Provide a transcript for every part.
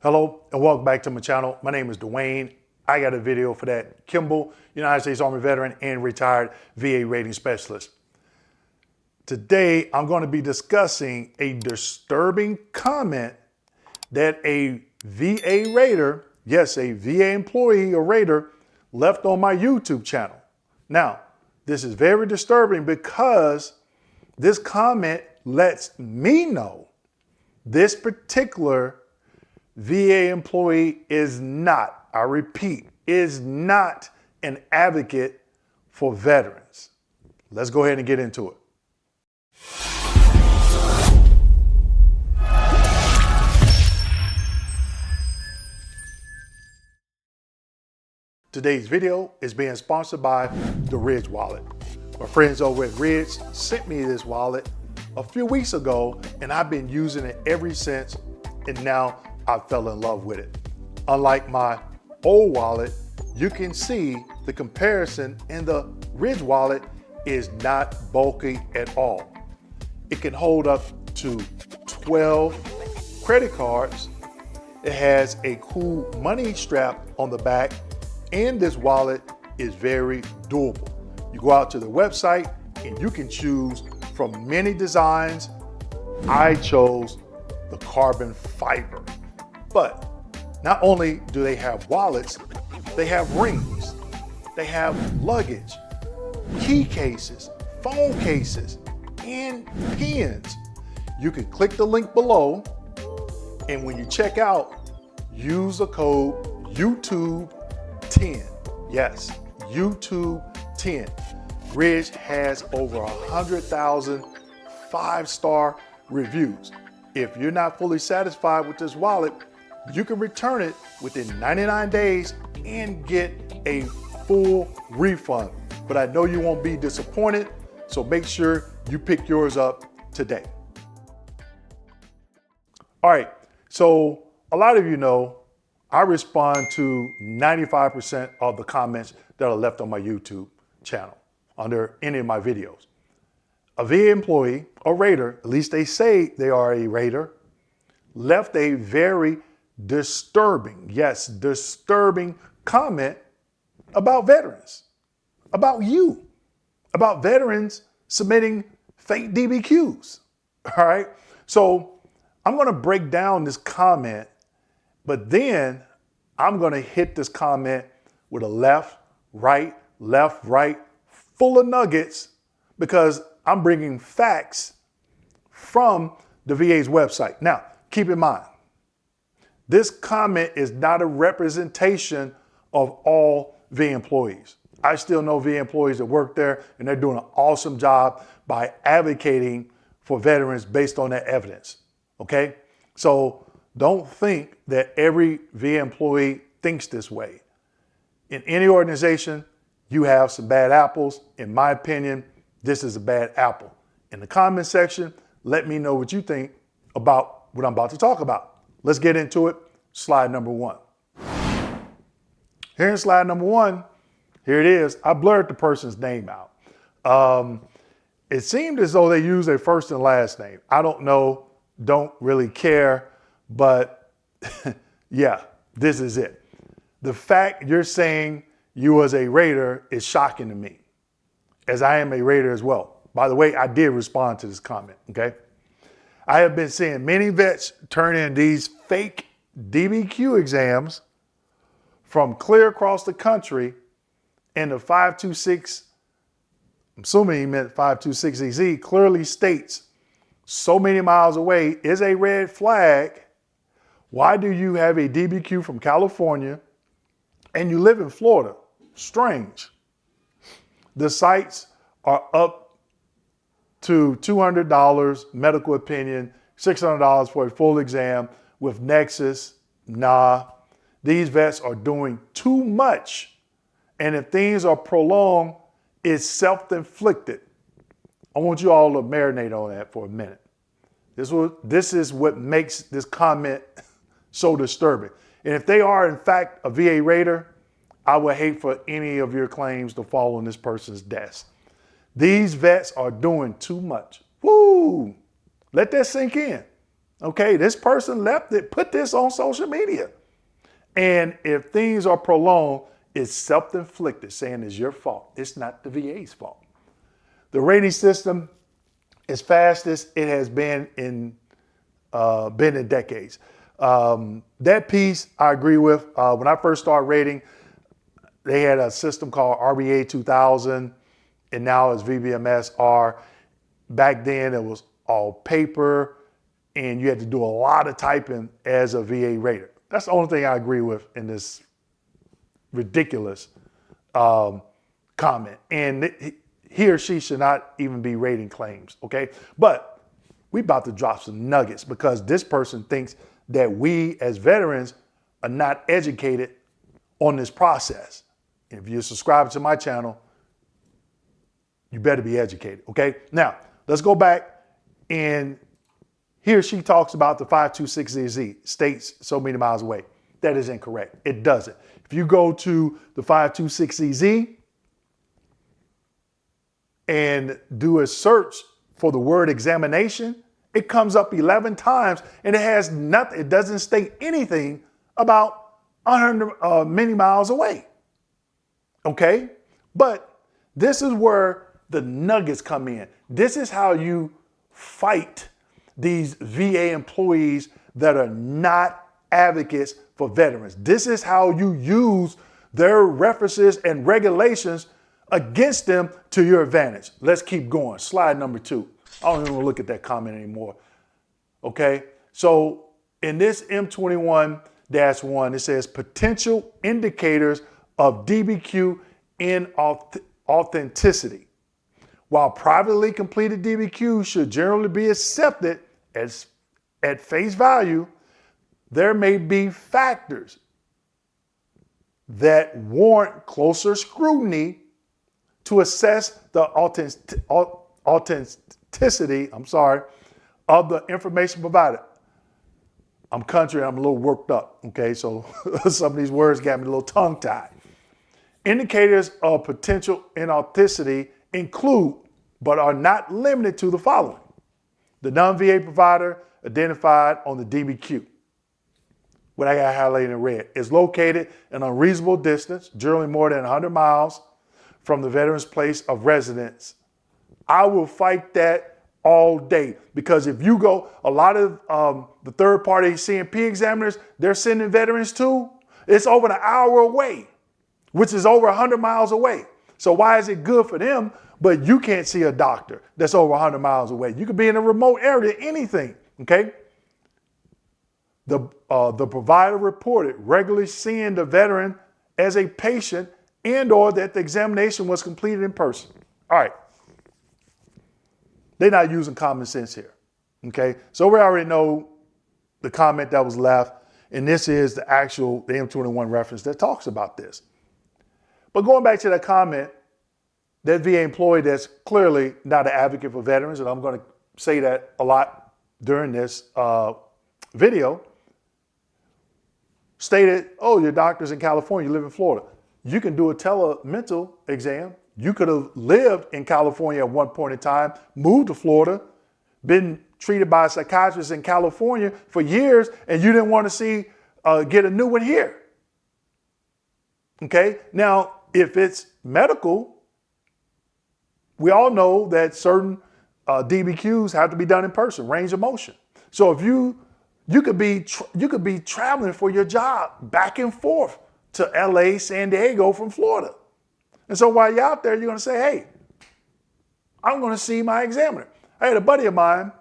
Hello and welcome back to my channel. My name is Dwayne. I got a video for that Kimball, United States Army veteran and retired VA rating specialist. Today, I'm going to be discussing a disturbing comment that a VA rater, yes, a VA employee or rater, left on my YouTube channel. Now, this is very disturbing because this comment lets me know this particular VA employee is not, I repeat, is not an advocate for veterans. Let's go ahead and get into it. Today's video is being sponsored by the Ridge Wallet. My friends over at Ridge sent me this wallet a few weeks ago, and I've been using it ever since, and now I fell in love with it. Unlike my old wallet, you can see the comparison, and the Ridge Wallet is not bulky at all. It can hold up to 12 credit cards. It has a cool money strap on the back, and this wallet is very doable. You go out to the website and you can choose from many designs. I chose the carbon fiber. But not only do they have wallets, they have rings, they have luggage, key cases, phone cases, and pins. You can click the link below, and when you check out, use the code YouTube10. Yes, YouTube10. Ridge has over 100,000 5-star reviews. If you're not fully satisfied with this wallet, you can return it within 99 days and get a full refund. But I know you won't be disappointed, so make sure you pick yours up today. All right, so a lot of you know I respond to 95% of the comments that are left on my YouTube channel under any of my videos. A VA employee, a rater, at least they say they are a rater, left a very disturbing, yes, disturbing comment about veterans, about you, about veterans submitting fake DBQs. All right. So I'm going to break down this comment, but then I'm going to hit this comment with a left, right, full of nuggets, because I'm bringing facts from the VA's website. Now, keep in mind, this comment is not a representation of all VA employees. I still know VA employees that work there, and they're doing an awesome job by advocating for veterans based on that evidence, okay? So don't think that every VA employee thinks this way. In any organization, you have some bad apples. In my opinion, this is a bad apple. In the comment section, let me know what you think about what I'm about to talk about. Let's get into it. Slide number one. Here in slide number one, here it is. I blurred the person's name out. It seemed as though they used their first and last name. I don't know, don't really care, but yeah, this is it. The fact you're saying you as a rater is shocking to me, as I am a rater as well. By the way, I did respond to this comment, okay? I have been seeing many vets turn in these fake DBQ exams from clear across the country, and the 526, I'm assuming he meant 526EZ, clearly states so many miles away is a red flag. Why do you have a DBQ from California and you live in Florida? Strange. The sites are up to $200 medical opinion, $600 for a full exam with Nexus. Nah, these vets are doing too much. And if things are prolonged, it's self-inflicted. I want you all to marinate on that for a minute. This is what makes this comment so disturbing. And if they are in fact a VA rater, I would hate for any of your claims to fall on this person's desk. These vets are doing too much. Woo! Let that sink in. Okay, this person left it, put this on social media. And if things are prolonged, it's self-inflicted, saying it's your fault. It's not the VA's fault. The rating system is fastest it has been in decades. That piece I agree with. When I first started rating, they had a system called RBA 2000, and now it's VBMS-R. Back then, it was all paper, and you had to do a lot of typing as a VA rater. That's the only thing I agree with in this ridiculous comment. And he or she should not even be rating claims, okay? But we about to drop some nuggets because this person thinks that we as veterans are not educated on this process. If you're subscribing to my channel, you better be educated, okay? Now, let's go back, and he or she talks about the 526Z, states so many miles away. That is incorrect. It doesn't. If you go to the 526Z and do a search for the word examination, it comes up 11 times, and it has nothing. It doesn't state anything about 100 many miles away. Okay? But this is where the nuggets come in. This is how you fight these VA employees that are not advocates for veterans. This is how you use their references and regulations against them to your advantage. Let's keep going. Slide number 2. I don't even want to look at that comment anymore. Okay? So in this M21-1, it says potential indicators of DBQ inauthenticity. While privately completed DBQs should generally be accepted as at face value, there may be factors that warrant closer scrutiny to assess the authenticity of the information provided. I'm country, I'm a little worked up, okay? So some of these words got me a little tongue-tied. Indicators of potential inauthenticity include, but are not limited to, the following. The non-VA provider identified on the DBQ, what I got highlighted in red, is located an unreasonable distance, generally more than 100 miles from the veteran's place of residence. I will fight that all day, because if you go, a lot of the third-party CMP examiners, they're sending veterans to, it's over an hour away, which is over 100 miles away. So why is it good for them, but you can't see a doctor that's over 100 miles away? You could be in a remote area, anything, okay? The provider reported regularly seeing the veteran as a patient and or that the examination was completed in person. All right. They're not using common sense here, okay? So we already know the comment that was left, and this is the M21 reference that talks about this. But going back to that comment, that VA employee that's clearly not an advocate for veterans, and I'm going to say that a lot during this video, stated, oh, your doctor's in California, you live in Florida. You can do a telemental exam. You could have lived in California at one point in time, moved to Florida, been treated by a psychiatrist in California for years, and you didn't want to get a new one here. Okay? Now, if it's medical, we all know that certain DBQs have to be done in person, range of motion. So if you could be traveling for your job back and forth to LA, San Diego from Florida. And so while you're out there, you're going to say, hey, I'm going to see my examiner. I had a buddy of mine,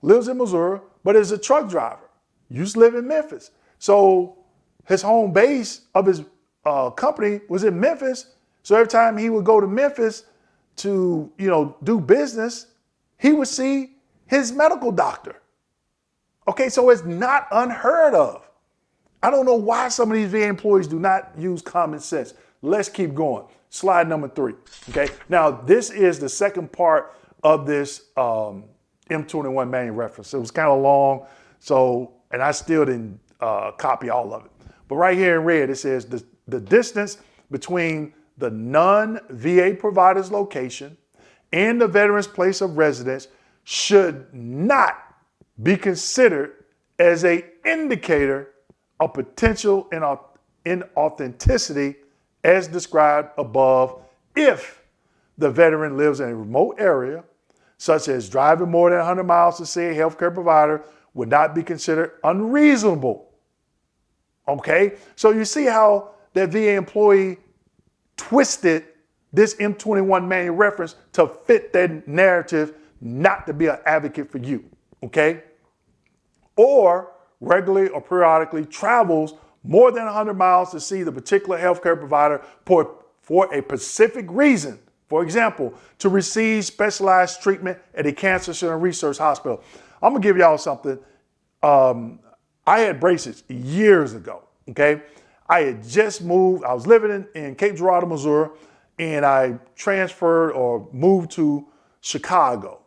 lives in Missouri, but is a truck driver. Used to live in Memphis. So his home base of his company was in Memphis. So every time he would go to Memphis to, do business, he would see his medical doctor. Okay, so it's not unheard of. I don't know why some of these VA employees do not use common sense. Let's keep going. Slide number 3. Okay, now this is the second part of this M21 manual reference. It was kind of long, and I still didn't copy all of it. But right here in red, it says the distance between the non-VA provider's location and the veteran's place of residence should not be considered as an indicator of potential inauthenticity as described above if the veteran lives in a remote area, such as driving more than 100 miles to see a healthcare provider would not be considered unreasonable. Okay, so you see how that VA employee twisted this M21 manual reference to fit that narrative not to be an advocate for you, okay? Or regularly or periodically travels more than 100 miles to see the particular healthcare provider for a specific reason. For example, to receive specialized treatment at a cancer center research hospital. I'm gonna give y'all something. I had braces years ago, okay? I had just moved, I was living in Cape Girardeau, Missouri, and I transferred or moved to Chicago.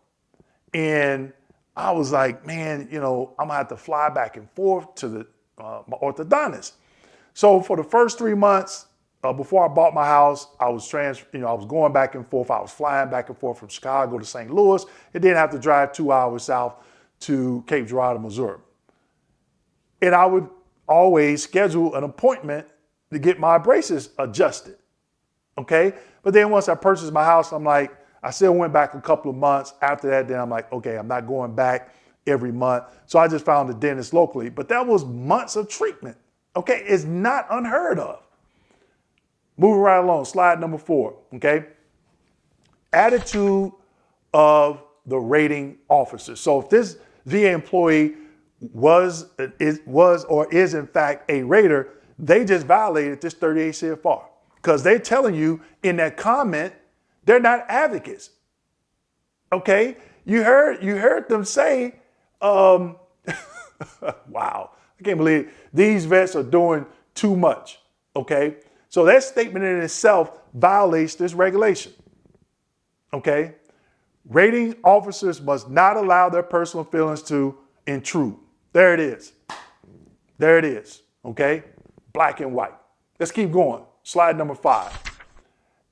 And I was like, man, I'm gonna have to fly back and forth to my orthodontist. So for the first 3 months before I bought my house, I was I was going back and forth. I was flying back and forth from Chicago to St. Louis, and then have to drive 2 hours south to Cape Girardeau, Missouri. And I would always schedule an appointment to get my braces adjusted. Okay. But then once I purchased my house, I still went back a couple of months. After that, then I'm like, okay, I'm not going back every month. So I just found a dentist locally, but that was months of treatment. Okay. It's not unheard of. Moving right along, slide number 4. Okay. Attitude of the rating officer. So if this VA employee was or is in fact a rater, they just violated this 38 CFR because they're telling you in that comment they're not advocates. Okay, you heard them say, wow, I can't believe it. These vets are doing too much. Okay, so that statement in itself violates this regulation. Okay, rating officers must not allow their personal feelings to intrude. There it is. There it is. Okay? Black and white. Let's keep going. Slide number 5.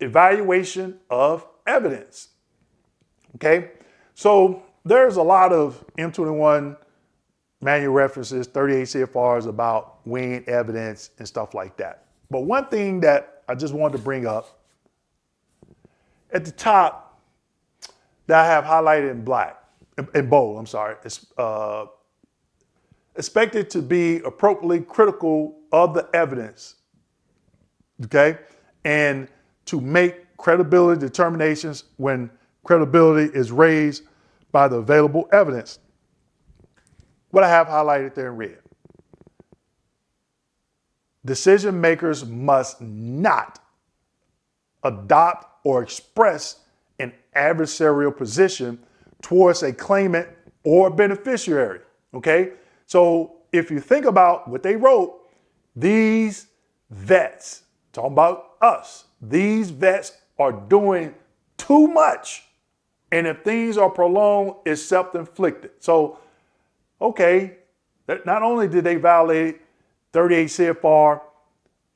Evaluation of evidence. Okay? So there's a lot of M21 manual references, 38 CFRs about weighing evidence and stuff like that. But one thing that I just wanted to bring up at the top that I have highlighted in bold, it's expected to be appropriately critical of the evidence, okay? And to make credibility determinations when credibility is raised by the available evidence. What I have highlighted there in red. Decision makers must not adopt or express an adversarial position towards a claimant or beneficiary, okay? So if you think about what they wrote, these vets, talking about us, these vets are doing too much. And if things are prolonged, it's self-inflicted. So, okay, not only did they violate 38 CFR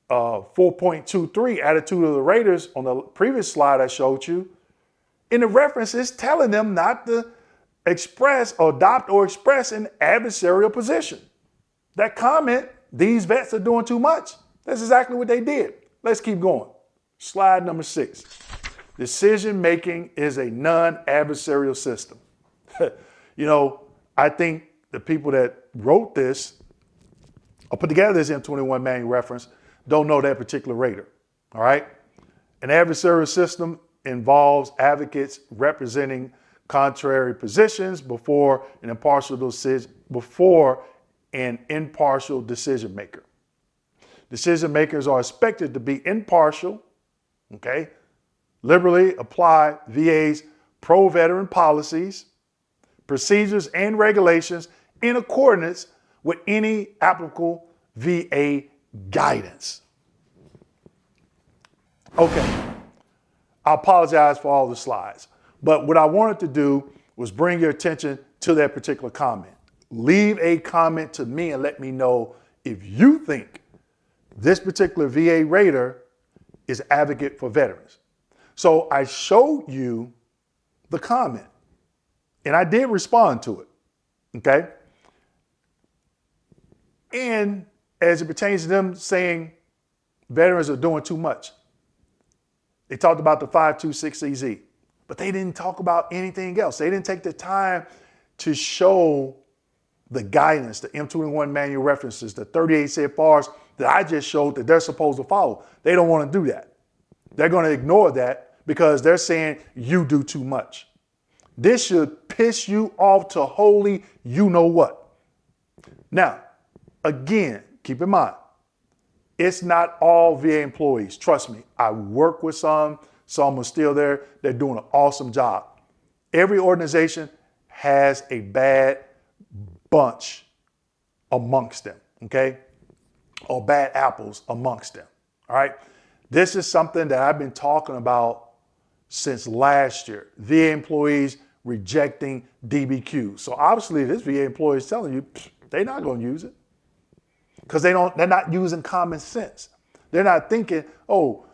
4.23, attitude of the raters on the previous slide I showed you, in the reference it's telling them not to express or adopt or express an adversarial position. That comment, these vets are doing too much, that's exactly what they did. Let's keep going. Slide number 6. Decision making is a non-adversarial system. I think the people that wrote this or put together this M21 manual reference don't know that particular rater. All right. An adversarial system involves advocates representing contrary positions before an impartial decision maker. Decision makers are expected to be impartial, okay, liberally apply VA's pro-veteran policies, procedures, and regulations in accordance with any applicable VA guidance. Okay, I apologize for all the slides, but what I wanted to do was bring your attention to that particular comment. Leave a comment to me and let me know if you think this particular VA rater is an advocate for veterans. So I showed you the comment and I did respond to it. okay? And as it pertains to them saying veterans are doing too much, they talked about the 526EZ, but they didn't talk about anything else. They didn't take the time to show the guidance, the M21 manual references, the 38 CFRs that I just showed that they're supposed to follow. They don't want to do that. They're going to ignore that because they're saying you do too much. This should piss you off to holy you know what. Now, again, keep in mind, it's not all VA employees. Trust me, I work with some are still there. They're doing an awesome job. Every organization has a bad bunch amongst them, okay? Or bad apples amongst them, all right? This is something that I've been talking about since last year. VA employees rejecting DBQ. So obviously this VA employee is telling you they're not going to use it because they're not using common sense. They're not thinking, oh,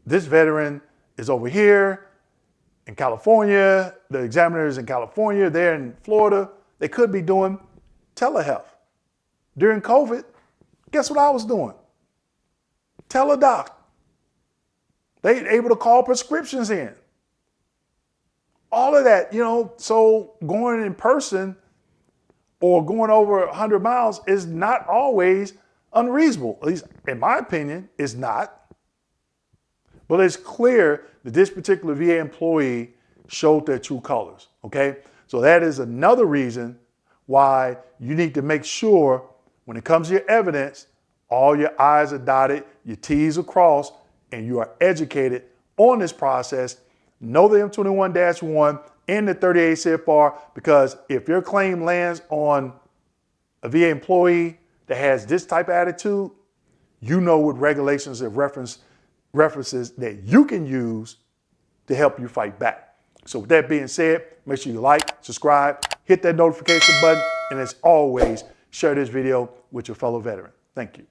this veteran is over here in California, the examiner is in California, they're in Florida. They could be doing telehealth. During COVID, guess what I was doing? Teledoc. They able to call prescriptions in. All of that, so going in person or going over 100 miles is not always unreasonable. At least in my opinion, it's not. But it's clear that this particular VA employee showed their true colors, okay? So that is another reason why you need to make sure when it comes to your evidence, all your I's are dotted, your T's are crossed, and you are educated on this process. Know the M21-1 and the 38 CFR, because if your claim lands on a VA employee that has this type of attitude, you know what regulations and references that you can use to help you fight back. So with that being said, make sure you like, subscribe, hit that notification button, and as always, share this video with your fellow veteran. Thank you.